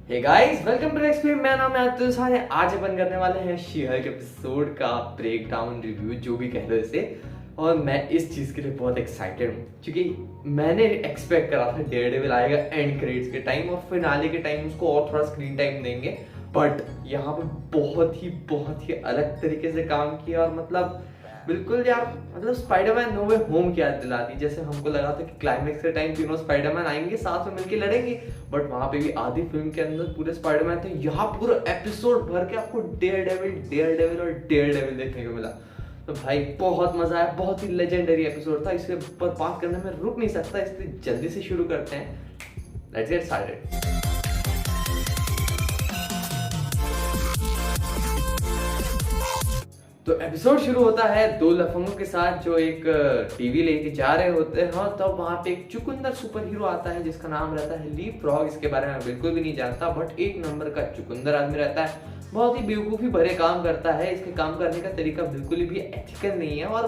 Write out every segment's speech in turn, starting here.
Hey guys, welcome to next video. मेरा नाम है आतिश सारे। आज अपन करने वाले हैं शी हल्क एपिसोड का ब्रेक डाउन रिव्यू, जो भी कह लो इसे। और मैं इस चीज़ के लिए बहुत एक्साइटेड हूँ क्योंकि मैंने एक्सपेक्ट करा था डेयरडेविल आएगा एंड क्रेडिट्स के टाइम और फिनाले के टाइम उसको और थोड़ा स्क्रीन टाइम देंगे, बट यहाँ पे बहुत ही अलग तरीके से काम किया। और मतलब बिल्कुल यार, मतलब स्पाइडरमैन नो वे होम की याद दिलाती। जैसे हमको लगा था कि क्लाइमेक्स के टाइम तीनों स्पाइडरमैन आएंगे, साथ में मिलके लड़ेंगे, बट वहां पे भी आधी फिल्म के अंदर पूरे स्पाइडरमैन थे। यहाँ पूरा एपिसोड भर के आपको डेयरडेविल और डेयरडेविल देखने को मिला। तो भाई बहुत मजा आया, बहुत ही लेजेंडरी एपिसोड था। इसके ऊपर बात करने में रुक नहीं सकता, इसलिए जल्दी से शुरू करते हैं। Let's get started. तो एपिसोड शुरू होता है दो लफंगों के साथ जो एक टीवी लेके जा रहे होते हैं। और तब वहां पे एक चुकंदर सुपर हीरो आता है जिसका नाम रहता है लीपफ्रॉग। इसके बारे में बिल्कुल भी नहीं जानता, बट एक नंबर का चुकंदर आदमी रहता है। बहुत ही बेवकूफी भरे काम करता है। इसके काम करने का तरीका बिल्कुल भी एथिकल नहीं है और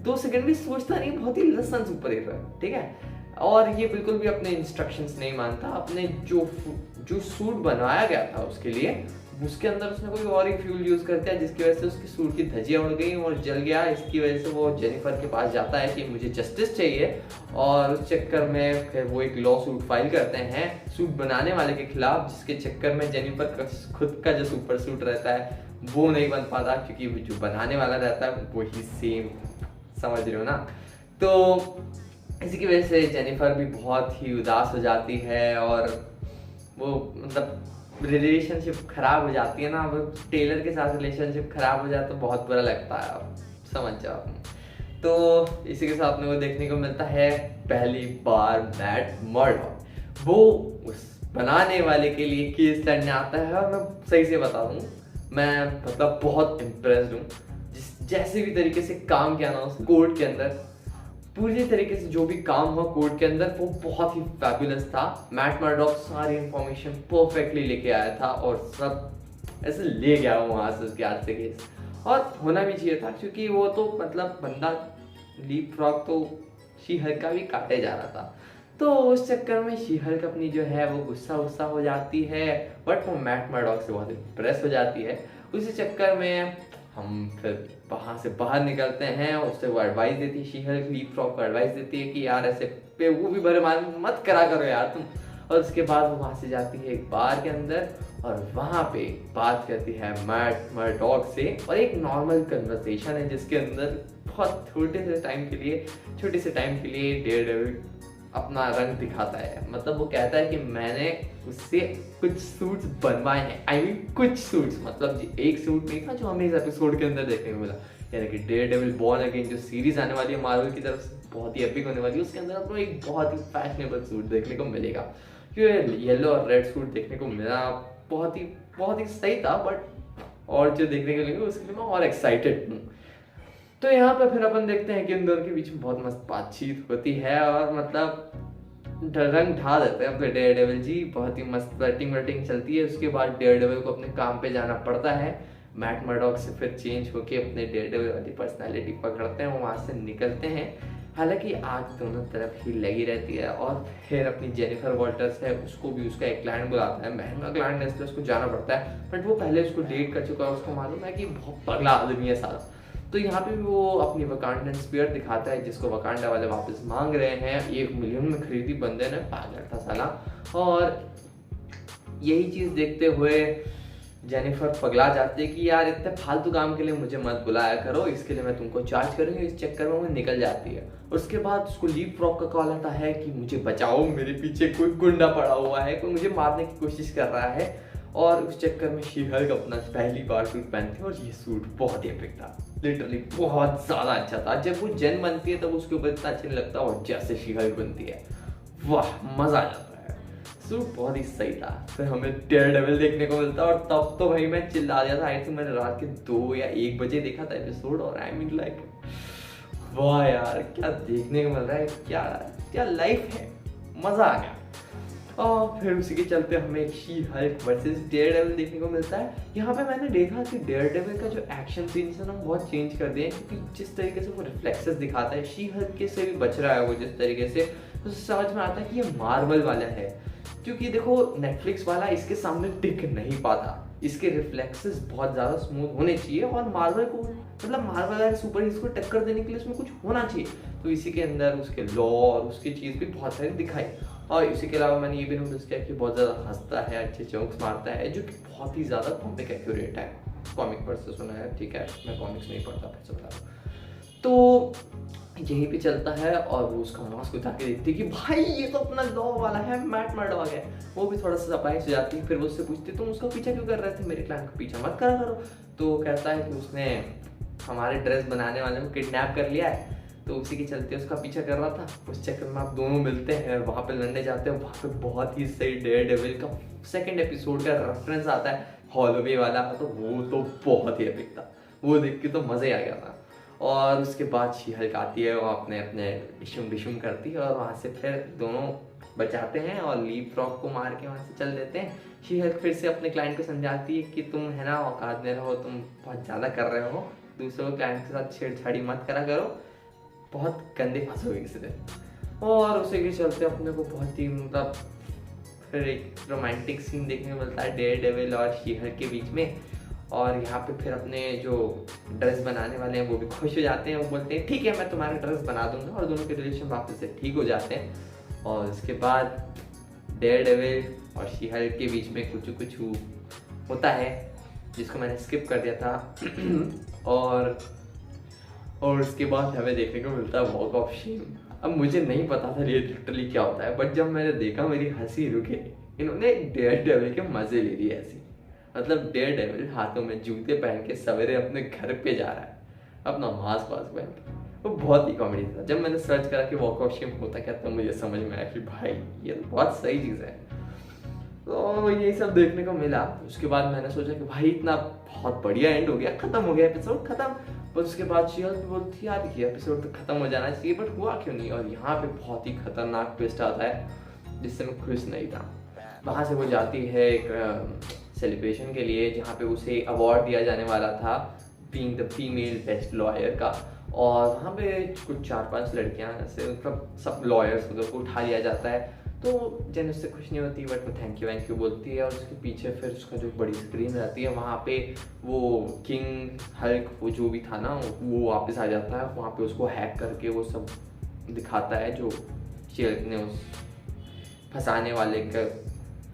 2 सेकंड भी सोचता नहीं। बहुत ही लसन सुपर हीरो है, ठीक है। और ये बिल्कुल भी अपने इंस्ट्रक्शंस नहीं मानता। अपने जो सूट बनवाया गया था उसके लिए, उसके अंदर उसने कोई और ही फ्यूल यूज कर दिया, जिसकी वजह से उसकी सूट की धज्जियां उड़ गई और जल गया। इसकी वजह से वो जेनिफर के पास जाता है कि मुझे जस्टिस चाहिए, और उस चक्कर में फिर वो एक लॉ सूट फाइल करते हैं सूट बनाने वाले के खिलाफ, जिसके चक्कर में जेनिफर का खुद का जो सुपर सूट रहता है वो नहीं बन पाता, क्योंकि जो बनाने वाला रहता है वो ही सेम, समझ रहे हो ना। तो इसी की वजह से जेनिफर भी बहुत ही उदास हो जाती है और वो मतलब रिलेशनशिप खराब हो जाती है ना। वो टेलर के साथ रिलेशनशिप खराब हो जाए तो बहुत बुरा लगता है, आप समझ जाओ। तो इसी के साथ में वो देखने को मिलता है पहली बार मैट मर्डॉक। वो उस बनाने वाले के लिए केस लड़ने आता है। और मैं सही से बता दूं, मैं मतलब बहुत इम्प्रेस्ड हूँ जैसे भी तरीके से काम किया ना उस कोर्ट के अंदर। पूरी तरीके से जो भी काम हुआ कोर्ट के अंदर वो बहुत ही फैबुलस था। मैट मर्डॉक सारी इंफॉर्मेशन परफेक्टली लेके आया था और सब ऐसे ले गया वहां से उसके हाथ से केस। और होना भी चाहिए था, क्योंकि वो तो मतलब बंदा लीपफ्रॉग तो शी हल्क का भी काटे जा रहा था। तो उस चक्कर में शी हल्क अपनी जो है वो गुस्सा हो जाती है, बट वो मैट मर्डॉक से बहुत इम्प्रेस हो जाती है। उसी चक्कर में हम फिर वहां से बाहर निकलते हैं। उससे वो एडवाइस देती है, शी हल्क लीपफ्रॉग को एडवाइस देती है कि यार ऐसे वो भी भरे मान मत करा करो यार तुम। और उसके बाद वो वहां से जाती है एक बार के अंदर और वहां पे बात करती है मैट मर्डॉक से। और एक नॉर्मल कन्वर्सेशन है जिसके अंदर बहुत छोटे से टाइम के लिए डेयरडेविल अपना रंग दिखाता है। मतलब वो कहता है कि मैंने उससे कुछ सूट्स बनवाए हैं। I mean, कुछ सूट्स, मतलब एक सूट नहीं था जो हमें इस एपिसोड के अंदर देखने को मिला। यानी कि डेयरडेविल बॉर्न अगेन जो सीरीज आने वाली है मार्वल की तरफ से, बहुत ही एपिक होने वाली है, उसके अंदर आपको एक बहुत ही फैशनेबल सूट देखने को मिलेगा। क्योंकि येलो और रेड सूट देखने को मिला बहुत ही सही था, बट और जो देखने को मिलेगा उसके लिए मैं और एक्साइटेड हूँ। तो यहाँ पे फिर अपन देखते हैं कि इन दोनों के बीच में बहुत मस्त बातचीत होती है और मतलब रंग ढा देते हैं अपने डेयरडेविल जी। बहुत ही मस्त बैटिंग चलती है। उसके बाद डेयरडेविल को अपने काम पे जाना पड़ता है। मैट मर्डॉक से फिर चेंज होके अपने डेयरडेविल वाली पर्सनालिटी पकड़ते हैं, वो वहाँ से निकलते हैं। हालांकि आग दोनों तरफ ही लगी रहती है। और फिर अपनी जेनिफर वॉल्टर्स है, उसको भी उसका एक क्लाइंट बुलाता है, महंगा क्लाइंट है, इसलिए उसको जाना पड़ता है। बट वो पहले उसको डेट कर चुका है, उसको मालूम है कि बहुत पगला आदमी है सारा। तो यहाँ पे भी वो अपनी वकांडन स्पीयर दिखाता है, जिसको वकांडा वाले वापस मांग रहे हैं। 1 मिलियन में खरीदी बंदे ने, पागल था साला। और यही चीज देखते हुए जेनिफर पगला जाती है कि यार इतने फालतू काम के लिए मुझे मत बुलाया करो, इसके लिए मैं तुमको चार्ज करूंगी। इस चक्कर में वो निकल जाती है। उसके बाद उसको लीपफ्रॉग का कॉल आता है कि मुझे बचाओ, मेरे पीछे कोई गुंडा पड़ा हुआ है, कोई मुझे मारने की कोशिश कर रहा है। और उस चक्कर में शी हल्क अपना पहली बार सूट पहनती है और ये सूट बहुत ही एपिक था, लिटरली बहुत ज्यादा अच्छा था। जब वो जेन बनती है तब उसके ऊपर इतना अच्छा नहीं लगता, और जैसे शी हल्क बनती है वाह मजा आ जाता है। सूट बहुत ही सही था। फिर हमें डेयरडेविल देखने को मिलता है और तब तो भाई मैं चिल्ला दिया था। आई थिंक मैंने रात के 2 या 1 बजे देखा था एपिसोड, और आई मीन लाइक वाह यार क्या देखने को मिल रहा है, क्या लाइफ है, मजा आ गया। और फिर उसी के चलते हमें एक शी हल्क वर्सेस डेयरडेविल देखने को मिलता है। यहाँ पे मैंने देखा कि डेयरडेविल का जो एक्शन सीन्स है ना बहुत चेंज कर दिए, क्योंकि जिस तरीके से वो रिफ्लेक्सेस दिखाता है शी हल्क के से भी बच रहा है वो जिस तरीके से, तो समझ में आता है कि ये मार्वल वाला है। क्योंकि देखो नेटफ्लिक्स वाला इसके सामने टिक नहीं पाता, इसके रिफ्लेक्सेस बहुत ज़्यादा स्मूथ होने चाहिए और मार्वल को मतलब मार्वल और सुपर हीरोज को टक्कर देने के लिए उसमें कुछ होना चाहिए। तो इसी के अंदर उसके लॉ और उसकी चीज़ भी बहुत सारी दिखाई। और इसी के अलावा मैंने ये भी नोटिस किया कि बहुत ज़्यादा हंसता है, अच्छे जोक्स मारता है, जो कि बहुत ही ज़्यादा कॉमिक एक्यूरेट है। कॉमिक पर से सुना है, ठीक है, मैं कॉमिक्स नहीं पढ़ता, फिर से बता रहा हूँ। तो यहीं पे चलता है और वो उसका मास्क उतार के देखती है कि भाई ये तो अपना लॉ वाला है, मैट मर्डॉक है। वो भी थोड़ा सा सरप्राइज हो जाती है। फिर वो उससे पूछती है तुम उसका पीछा क्यों कर रहे थे, मेरे क्लाइंट का पीछा मत करा करो। तो कहता है कि उसने हमारे ड्रेस बनाने वाले को किडनैप कर लिया है, तो उसी के चलते उसका पीछा कर रहा था। उस चक्कर में आप दोनों मिलते हैं, वहाँ पे लड़ने जाते हैं। वहाँ पे बहुत ही सही डेयरडेविल का सेकंड एपिसोड का रेफरेंस आता है, हॉलोवे वाला, तो वो तो बहुत ही एपिक था, वो देख के तो मज़े आ गया था। और उसके बाद शी हल्क आती है, वो अपने अपने डिशुम करती है और वहाँ से फिर दोनों बचाते हैं और लीप फ्रॉग को मार के वहाँ से चल देते हैं। शी हल्क फिर से अपने क्लाइंट को समझाती है कि तुम है ना औकात में रहो, तुम बहुत ज़्यादा कर रहे हो, दूसरों क्लाइंट के साथ छेड़छाड़ी मत करा करो, बहुत गंदे फंसोगे किसी दिन। और उसी के चलते अपने को बहुत ही मतलब फिर एक रोमांटिक सीन देखने को मिलता है डेयरडेविल और शी हल्क के बीच में। और यहाँ पे फिर अपने जो ड्रेस बनाने वाले हैं वो भी खुश हो जाते हैं, वो बोलते हैं ठीक है मैं तुम्हारा ड्रेस बना दूंगा, और दोनों के रिलेशन वापस से ठीक हो जाते हैं। और उसके बाद डेयरडेविल और शी हल्क के बीच में कुछ होता है जिसको मैंने स्किप कर दिया था। और उसके बाद हमें देखने को मिलता है वॉक ऑफ शेम। अब मुझे नहीं पता था ये लिटरली क्या होता है, बट जब मैंने देखा मेरी हंसी रुके। इन्होंने डेयरडेविल के मजे ले लिए ऐसी, मतलब डेयरडेविल हाथों में जूते पहन के सवेरे अपने घर पे जा रहा है अपना मास्क पहन के, वो बहुत ही कॉमेडी था। जब मैंने सर्च करा कि वॉक ऑफ शेम होता क्या, तो मुझे समझ में आया कि भाई ये तो बहुत सही चीज़ है। तो यही सब देखने को मिला। उसके बाद मैंने सोचा कि भाई इतना बहुत बढ़िया एंड हो गया, खत्म हो गया एपिसोड खत्म। पर उसके बाद शी हल्क बोलती यार ये एपिसोड तो खत्म हो जाना चाहिए, बट हुआ क्यों नहीं। और यहाँ पे बहुत ही खतरनाक ट्विस्ट आता है जिससे मैं खुश नहीं था। वहाँ से वो जाती है एक सेलिब्रेशन के लिए जहाँ पे उसे अवार्ड दिया जाने वाला था being the female best lawyer का। और वहाँ पे कुछ 4-5 लड़कियाँ ऐसे मतलब सब लॉयर्स को उठा लिया जाता है। तो जन उससे खुश नहीं होती, बट वो थैंक यू बोलती है। और उसके पीछे फिर उसका जो बड़ी स्क्रीन रहती है, वहाँ पे वो किंग हल्क वो जो भी था ना वो वापस आ जाता है। वहाँ पे उसको हैक करके वो सब दिखाता है जो शेल्क ने उस फंसाने वाले का,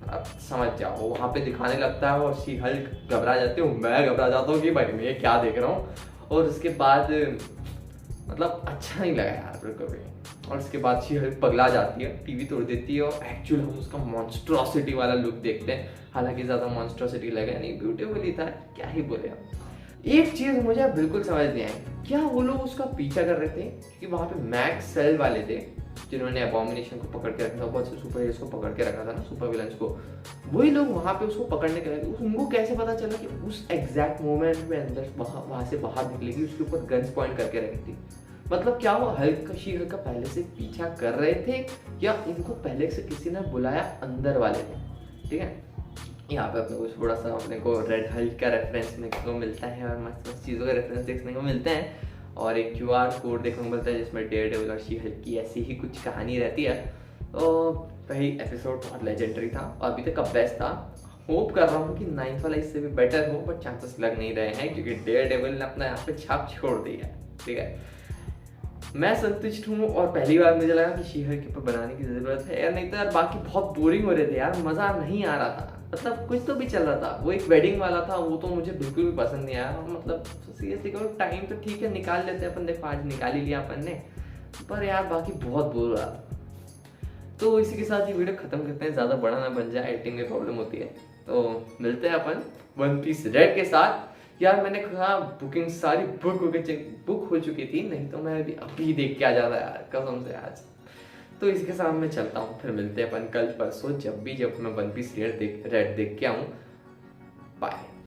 आप समझ जाओ, वहाँ पे दिखाने लगता है। और शी हल्क घबरा जाती हूँ, मैं घबरा जाता हूँ कि भाई मैं क्या देख रहा हूँ। और उसके बाद मतलब अच्छा नहीं लगा यार बिल्कुल भी। और उसके बाद शी हल्क पगला जाती है, टीवी तोड़ देती है, और एक्चुअल हम उसका मॉन्स्ट्रोसिटी वाला लुक देखते हैं। हालांकि ज़्यादा मॉन्स्ट्रोसिटी लगा नहीं, ब्यूटीफुल ही था, क्या ही बोले आप। एक चीज़ मुझे बिल्कुल समझ नहीं आई, क्या वो लोग उसका पीछा कर रहे थे कि वहाँ पे मैक्स सेल वाले थे जिन्होंने अबॉमिनेशन को पकड़ के रखा था, बहुत से सुपर हीरोज को पकड़ के रखा था ना, सुपर विलन्स को, वही लोग वहाँ पे उसको पकड़ने के लिए। उनको कैसे पता चला कि उस एग्जैक्ट मोमेंट में अंदर वहाँ से बाहर निकलेगी, उसके ऊपर गन्स पॉइंट करके रखी थी। मतलब क्या वो हल्क शी हल्क का पहले से पीछा कर रहे थे, या उनको पहले से किसी ने बुलाया अंदर वाले थे। ठीक है, यहाँ पे अपने को थोड़ा सा अपने को रेड हल्क का रेफरेंस देखने को मिलता है और मस्त मस्त चीज़ों का रेफरेंस देखने को मिलते हैं। और एक QR कोड देखने को मिलता है जिसमें डेयरडेविल और शी हल्क की ऐसी ही कुछ कहानी रहती है। तो वही एपिसोड बहुत लेजेंडरी था और अभी तक का बेस्ट था। होप कर रहा हूँ कि 9th वाला इससे भी बेटर हो, बट चांसेस लग नहीं रहे हैं क्योंकि डेयरडेविल ने अपना यहाँ पे छाप छोड़ दी है। ठीक है, मैं संतुष्ट हूँ। और पहली बार मुझे लगा कि शी हल्क के ऊपर बनाने की ज़रूरत है यार, नहीं तो यार बाकी बहुत बोरिंग हो रहे थे यार, मज़ा नहीं आ रहा था। मतलब कुछ तो भी चल रहा था, वो एक वेडिंग वाला था, वो तो मुझे बिल्कुल भी पसंद नहीं आया। मतलब सीरियसली करो, टाइम तो ठीक है निकाल लेते हैं अपन, देखो आज निकाल ही लिया अपन ने, पर यार बाकी बहुत बोर हो रहा था। तो इसी के साथ ये वीडियो खत्म करते हैं, ज़्यादा बड़ा ना बन जाए, एडिटिंग में प्रॉब्लम होती है। तो मिलते हैं अपन वन पीस रेड के साथ। यार मैंने कहा बुकिंग सारी बुक हो चुकी थी, नहीं तो मैं अभी देख के आ जाता यार कसम से आज। तो इसी के साथ मैं चलता हूँ, फिर मिलते हैं अपन कल परसों जब मैं वन पीस रेड देख के आऊँ। बाय।